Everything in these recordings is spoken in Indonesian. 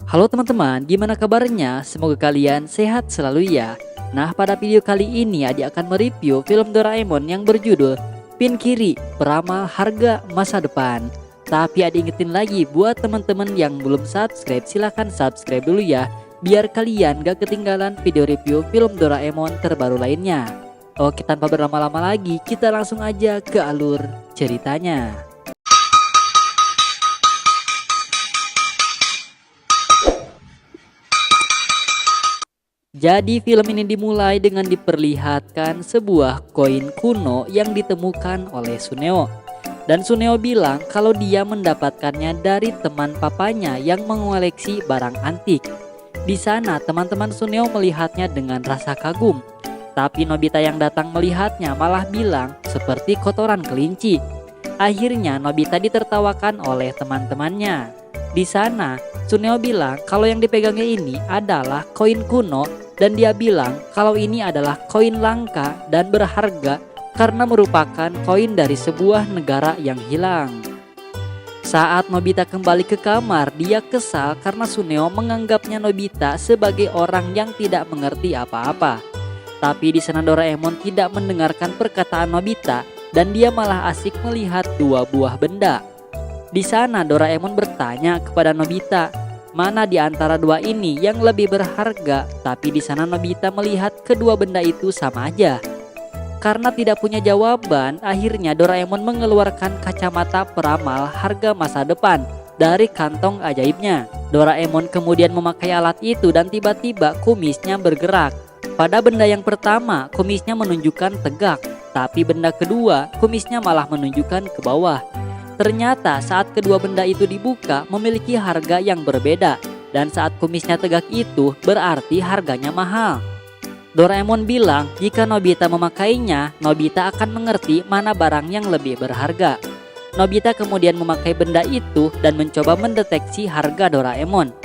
Halo teman-teman, gimana kabarnya? Semoga kalian sehat selalu ya. Nah, pada video kali ini Adik akan mereview film Doraemon yang berjudul Pinkiri, Peramal Harga Masa Depan. Tapi Adik ingetin lagi buat teman-teman yang belum subscribe, silahkan subscribe dulu ya, biar kalian gak ketinggalan video review film Doraemon terbaru lainnya. Oke, tanpa berlama-lama lagi, kita langsung aja ke alur ceritanya. Jadi film ini dimulai dengan diperlihatkan sebuah koin kuno yang ditemukan oleh Suneo. Dan Suneo bilang kalau dia mendapatkannya dari teman papanya yang mengoleksi barang antik. Di sana teman-teman Suneo melihatnya dengan rasa kagum. Tapi Nobita yang datang melihatnya malah bilang seperti kotoran kelinci. Akhirnya Nobita ditertawakan oleh teman-temannya. Di sana Suneo bilang kalau yang dipegangnya ini adalah koin kuno. Dan dia bilang kalau ini adalah koin langka dan berharga karena merupakan koin dari sebuah negara yang hilang. Saat Nobita kembali ke kamar, dia kesal karena Suneo menganggapnya Nobita sebagai orang yang tidak mengerti apa-apa. Tapi di sana Doraemon tidak mendengarkan perkataan Nobita dan dia malah asik melihat dua buah benda. Di sana Doraemon bertanya kepada Nobita, mana di antara dua ini yang lebih berharga? Tapi di sana Nobita melihat kedua benda itu sama aja. Karena tidak punya jawaban, akhirnya Doraemon mengeluarkan kacamata peramal harga masa depan dari kantong ajaibnya. Doraemon kemudian memakai alat itu dan tiba-tiba kumisnya bergerak. Pada benda yang pertama, kumisnya menunjukkan tegak, tapi benda kedua, kumisnya malah menunjukkan ke bawah. Ternyata saat kedua benda itu dibuka memiliki harga yang berbeda, dan saat kumisnya tegak itu berarti harganya mahal. Doraemon bilang jika Nobita memakainya, Nobita akan mengerti mana barang yang lebih berharga. Nobita kemudian memakai benda itu dan mencoba mendeteksi harga Doraemon.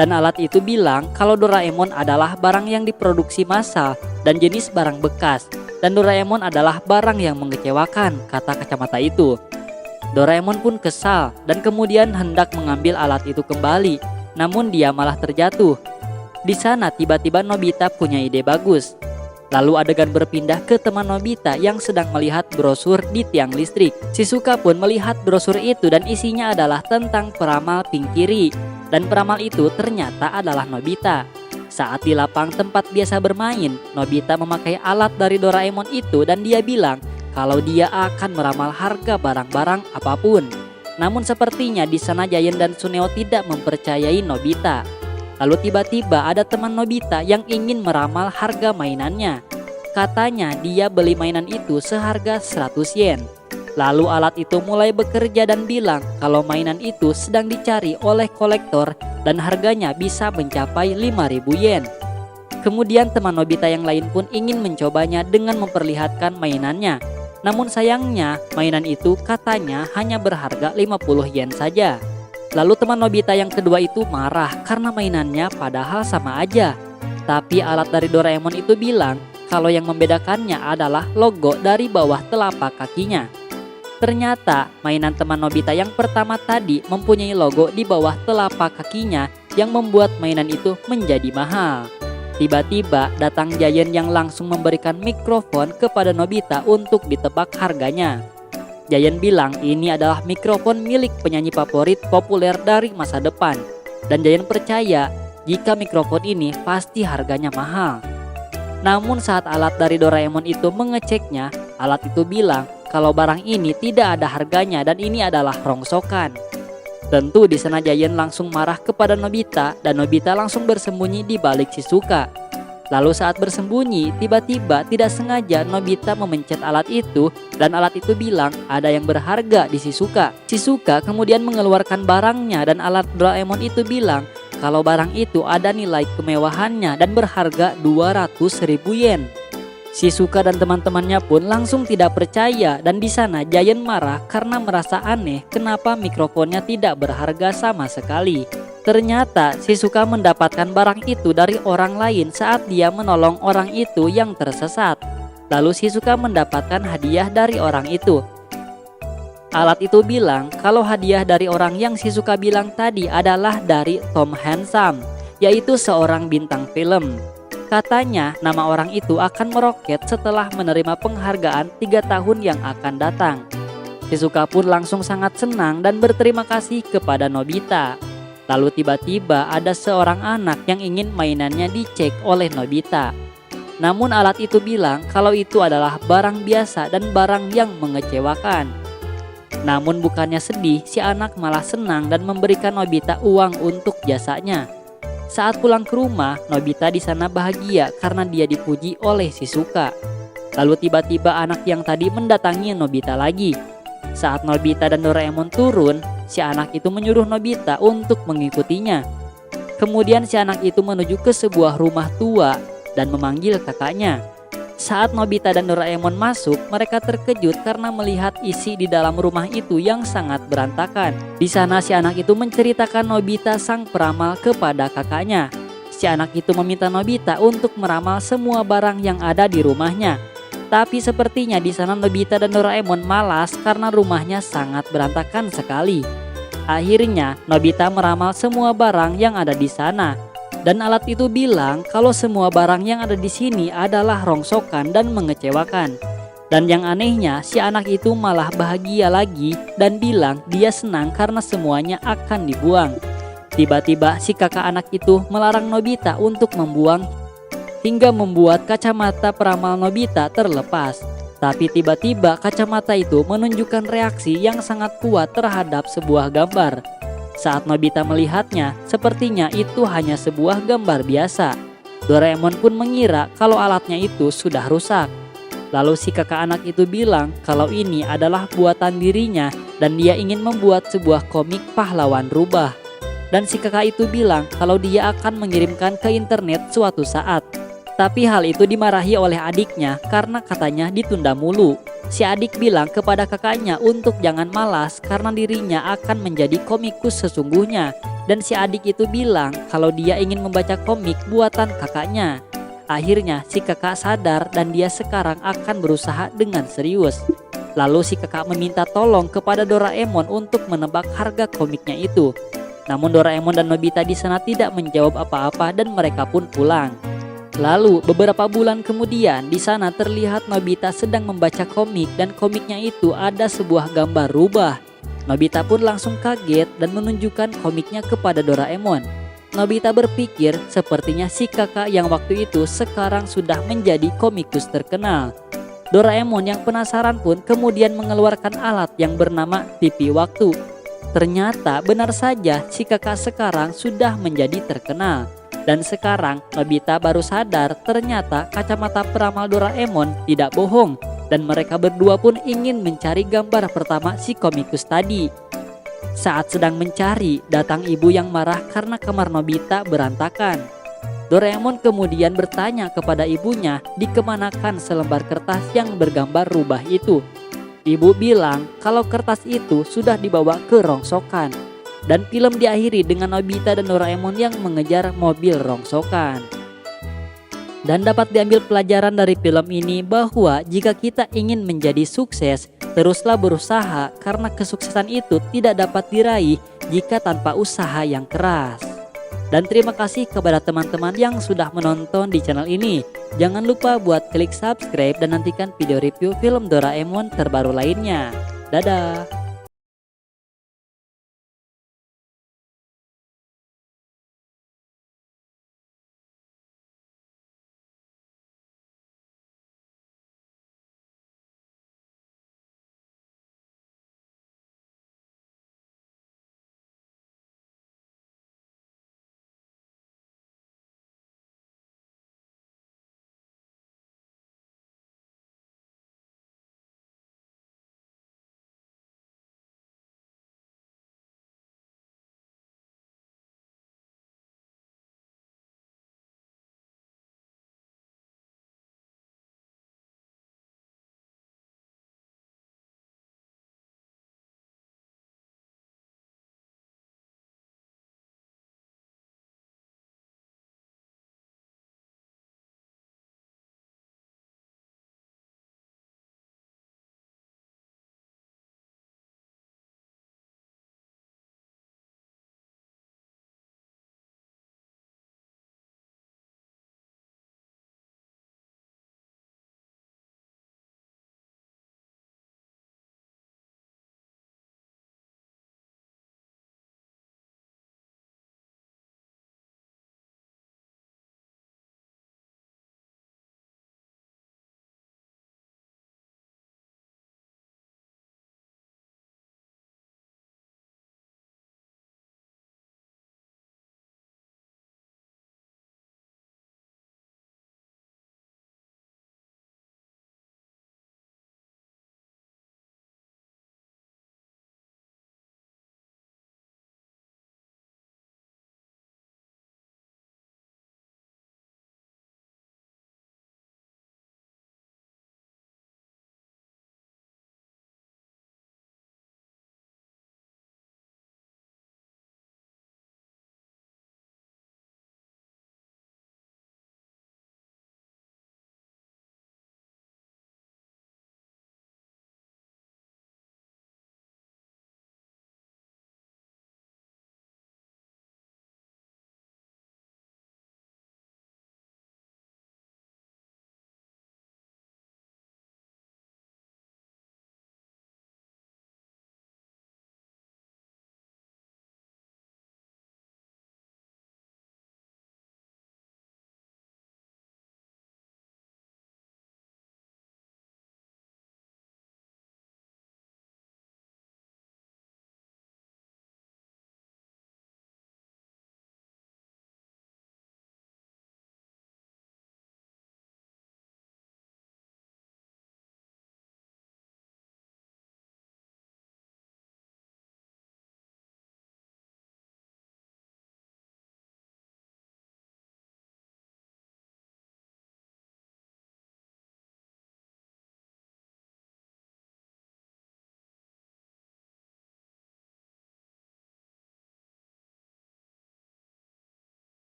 Dan alat itu bilang kalau Doraemon adalah barang yang diproduksi massal dan jenis barang bekas, dan Doraemon adalah barang yang mengecewakan, kata kacamata itu. Doraemon pun kesal dan kemudian hendak mengambil alat itu kembali, namun dia malah terjatuh. Di sana tiba-tiba Nobita punya ide bagus. Lalu adegan berpindah ke teman Nobita yang sedang melihat brosur di tiang listrik. Shizuka pun melihat brosur itu dan isinya adalah tentang peramal Pinkiri. Dan peramal itu ternyata adalah Nobita. Saat di lapang tempat biasa bermain, Nobita memakai alat dari Doraemon itu dan dia bilang kalau dia akan meramal harga barang-barang apapun. Namun sepertinya di sana Giant dan Suneo tidak mempercayai Nobita. Lalu tiba-tiba ada teman Nobita yang ingin meramal harga mainannya. Katanya dia beli mainan itu seharga 100 yen. Lalu alat itu mulai bekerja dan bilang kalau mainan itu sedang dicari oleh kolektor dan harganya bisa mencapai 5.000 yen. Kemudian teman Nobita yang lain pun ingin mencobanya dengan memperlihatkan mainannya. Namun sayangnya mainan itu katanya hanya berharga 50 yen saja. Lalu teman Nobita yang kedua itu marah karena mainannya padahal sama aja. Tapi alat dari Doraemon itu bilang kalau yang membedakannya adalah logo dari bawah telapak kakinya. Ternyata mainan teman Nobita yang pertama tadi mempunyai logo di bawah telapak kakinya yang membuat mainan itu menjadi mahal. Tiba-tiba datang Giant yang langsung memberikan mikrofon kepada Nobita untuk ditebak harganya. Giant bilang ini adalah mikrofon milik penyanyi favorit populer dari masa depan. Dan Giant percaya jika mikrofon ini pasti harganya mahal. Namun saat alat dari Doraemon itu mengeceknya, alat itu bilang kalau barang ini tidak ada harganya dan ini adalah rongsokan. Tentu di sana Giant langsung marah kepada Nobita dan Nobita langsung bersembunyi di balik Shizuka. Lalu saat bersembunyi, tiba-tiba tidak sengaja Nobita memencet alat itu dan alat itu bilang ada yang berharga di Shizuka. Shizuka kemudian mengeluarkan barangnya dan alat Doraemon itu bilang kalau barang itu ada nilai kemewahannya dan berharga 200.000 yen. Shizuka dan teman-temannya pun langsung tidak percaya dan di sana Giant marah karena merasa aneh kenapa mikrofonnya tidak berharga sama sekali. Ternyata Shizuka mendapatkan barang itu dari orang lain saat dia menolong orang itu yang tersesat. Lalu Shizuka mendapatkan hadiah dari orang itu. Alat itu bilang kalau hadiah dari orang yang Shizuka bilang tadi adalah dari Tom Handsome, yaitu seorang bintang film. Katanya nama orang itu akan meroket setelah menerima penghargaan 3 tahun yang akan datang. Shizuka pun langsung sangat senang dan berterima kasih kepada Nobita. Lalu tiba-tiba ada seorang anak yang ingin mainannya dicek oleh Nobita. Namun alat itu bilang kalau itu adalah barang biasa dan barang yang mengecewakan. Namun bukannya sedih, si anak malah senang dan memberikan Nobita uang untuk jasanya. Saat pulang ke rumah, Nobita di sana bahagia karena dia dipuji oleh Shizuka. Lalu tiba-tiba anak yang tadi mendatangi Nobita lagi. Saat Nobita dan Doraemon turun, si anak itu menyuruh Nobita untuk mengikutinya. Kemudian si anak itu menuju ke sebuah rumah tua dan memanggil kakaknya. Saat Nobita dan Doraemon masuk, mereka terkejut karena melihat isi di dalam rumah itu yang sangat berantakan. Di sana si anak itu menceritakan Nobita sang peramal kepada kakaknya. Si anak itu meminta Nobita untuk meramal semua barang yang ada di rumahnya. Tapi sepertinya di sana Nobita dan Doraemon malas karena rumahnya sangat berantakan sekali. Akhirnya Nobita meramal semua barang yang ada di sana. Dan alat itu bilang kalau semua barang yang ada di sini adalah rongsokan dan mengecewakan. Dan yang anehnya, si anak itu malah bahagia lagi dan bilang dia senang karena semuanya akan dibuang. Tiba-tiba si kakak anak itu melarang Nobita untuk membuang hingga membuat kacamata peramal Nobita terlepas. Tapi tiba-tiba kacamata itu menunjukkan reaksi yang sangat kuat terhadap sebuah gambar. Saat Nobita melihatnya, sepertinya itu hanya sebuah gambar biasa. Doraemon pun mengira kalau alatnya itu sudah rusak. Lalu si kakak anak itu bilang kalau ini adalah buatan dirinya dan dia ingin membuat sebuah komik pahlawan rubah. Dan si kakak itu bilang kalau dia akan mengirimkan ke internet suatu saat. Tapi hal itu dimarahi oleh adiknya karena katanya ditunda mulu. Si adik bilang kepada kakaknya untuk jangan malas karena dirinya akan menjadi komikus sesungguhnya. Dan si adik itu bilang kalau dia ingin membaca komik buatan kakaknya. Akhirnya si kakak sadar dan dia sekarang akan berusaha dengan serius. Lalu si kakak meminta tolong kepada Doraemon untuk menebak harga komiknya itu. Namun Doraemon dan Nobita di sana tidak menjawab apa-apa dan mereka pun pulang. Lalu beberapa bulan kemudian di sana terlihat Nobita sedang membaca komik dan komiknya itu ada sebuah gambar rubah. Nobita pun langsung kaget dan menunjukkan komiknya kepada Doraemon. Nobita berpikir sepertinya si kakak yang waktu itu sekarang sudah menjadi komikus terkenal. Doraemon yang penasaran pun kemudian mengeluarkan alat yang bernama TV Waktu. Ternyata benar saja si kakak sekarang sudah menjadi terkenal. Dan sekarang Nobita baru sadar ternyata kacamata peramal Doraemon tidak bohong. Dan mereka berdua pun ingin mencari gambar pertama si komikus tadi. Saat sedang mencari, datang ibu yang marah karena kamar Nobita berantakan. Doraemon kemudian bertanya kepada ibunya dikemanakan selembar kertas yang bergambar rubah itu. Ibu bilang kalau kertas itu sudah dibawa ke rongsokan. Dan film diakhiri dengan Nobita dan Doraemon yang mengejar mobil rongsokan. Dan dapat diambil pelajaran dari film ini bahwa jika kita ingin menjadi sukses, teruslah berusaha karena kesuksesan itu tidak dapat diraih jika tanpa usaha yang keras. Dan terima kasih kepada teman-teman yang sudah menonton di channel ini. Jangan lupa buat klik subscribe dan nantikan video review film Doraemon terbaru lainnya. Dadah!